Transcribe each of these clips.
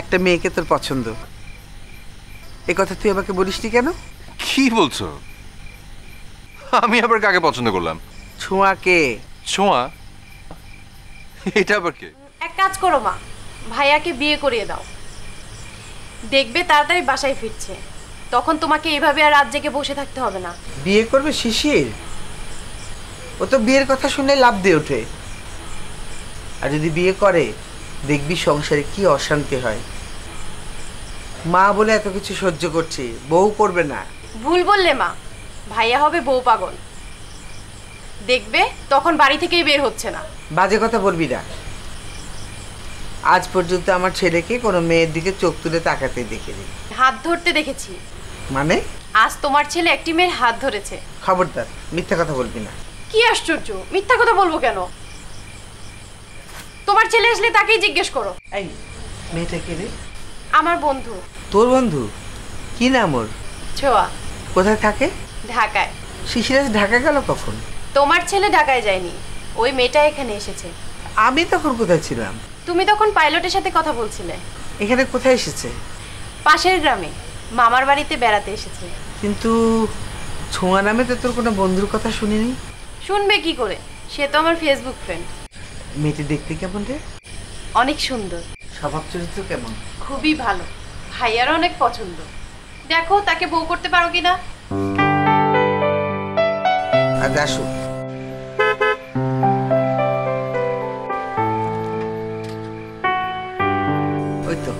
একটা মেয়েকে তোর পছন্দ, এ কথা তুই আমাকে বলিসনি কেন? কি বলছো? আমি আবার কাকে পছন্দ করলাম? ছোঁয়াকে। ছোঁয়া? এটা আবার কে? এক কাজ করো মা, ভাইয়াকে বিয়ে করিয়ে দাও। দেখবে তাড়াতাড়ি বাসায় ফিরছে, তখন তোমাকে এভাবে আর রাত জেগে বসে থাকতে হবে না। বিয়ে করবে শিশির? ও তো বিয়ের কথা শুনে লাফ দিয়ে ওঠে। আর যদি বিয়ে করে দেখবি সংসারে কি অশান্তি হয়। মা বলে এত কিছু সহ্য করছি, বউ করবে না। ভুল বললে মা, ভাইয়া হবে বউ পাগল। দেখবে তখন বাড়ি থেকেই বের হচ্ছে না। বাজে কথা বলবি না। আজ পর্যন্ত আমার ছেলেকে কোনো মেয়ের দিকে চোখ তুলে তাকাতে দেখিনি। হাত ধরতে দেখেছি। মানে? আজ তোমার ছেলে একটি মেয়ের হাত ধরেছে। খবরদার মিথ্যা কথা বলবি না। কি আশ্চর্য, মিথ্যা কথা বলবো কেন? তোমার ছেলে আসলে তাকেই জিজ্ঞেস করো। এই মেয়েটা কে রে? আমার বন্ধু। তোর বন্ধু? কি নাম ওর? ছোঁয়া। কোথায় থাকে? ঢাকায়। শিশির ঢাকা গেল কখন? তোমার ছেলে ঢাকায় যায়নি, ওই মেয়েটা এখানে এসেছে। আমি তখন কোথায় ছিলাম? তুমি তখন পাইলটের সাথে কথা বলছিলে। এখানে কোথায় এসেছে? পাশের গ্রামে মামার বাড়িতে বেড়াতে এসেছে। কিন্তু ছোঁয়া নামে তো তোর কোনো বন্ধুর কথা শুনিনি। শুনবে কি করে, সে তো আমার ফেসবুক ফ্রেন্ড। মেয়েটি দেখতে কেমন রে? অনেক সুন্দর। স্বভাব চরিত্র কেমন? খুবই ভালো, ভাইয়ারও অনেক পছন্দ। দেখো তাকে বউ করতে পারো কিনা। আজ আসুক। ওই তো।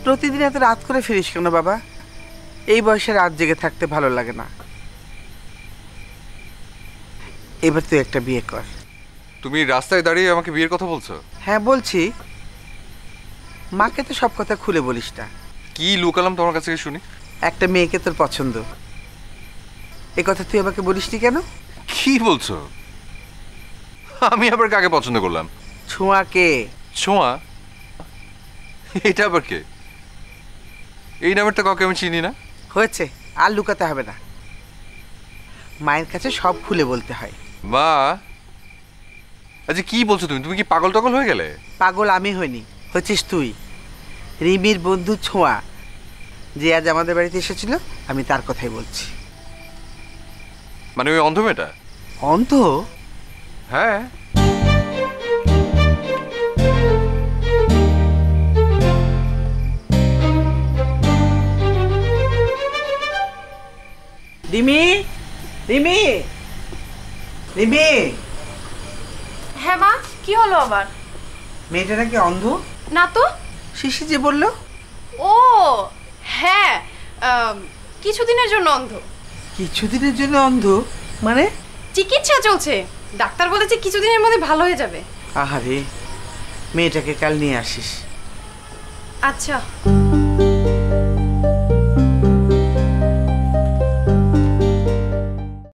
প্রতিদিন এত রাত করে ফিরিস কেন বাবা? এই বয়সে রাত জেগে থাকতে ভালো লাগে না। এবার তুই একটা বিয়ে কর। তুমি রাস্তায় দাঁড়িয়ে আমাকে বিয়ের কথা বলছো? হ্যাঁ বলছি। মাকে তো সব কথা খুলে বলিস না। কি লুকালাম তোমার কাছে শুনি? একটা মেয়েকে তোর পছন্দ, এ কথা তুই আমাকে বলিসনি কেন? কি বলছো? আমি আবার কাকে পছন্দ করলাম? ছোঁয়াকে। ছোঁয়া? এটা আবার কে? এই নামের তো কাউকে আমি চিনি না। হয়েছে, আর লুকাতে হবে না। মায়ের কাছে সব খুলে বলতে হয়। মা, আচ্ছা কি বলছো তুমি? তুমি কি পাগল টাগল হয়ে গেলে? পাগল আমি হইনি, হচ্ছিস তুই। রিমির বন্ধু ছোঁয়া, যে আজ আমাদের বাড়িতে এসেছিল, আমি তার কথাই বলছি। মানে ওই অন্ধ মেয়েটা? অন্ধ? হ্যাঁ। রিমি, রিমি, রিমি। হ্যাঁ মা, কি হলো আবার? মেয়েটা নাকি অন্ধ? না তো। শিশি যে বললো। ও হ্যাঁ, কিছুদিনের জন্য অন্ধ। কিছুদিনের জন্য অন্ধ? মানে? চিকিৎসা চলছে, ডাক্তার বলেছে কিছুদিনের মধ্যে ভালো হয়ে যাবে। আহারে, মেয়েটাকে কাল নিয়ে আসিস। আচ্ছা।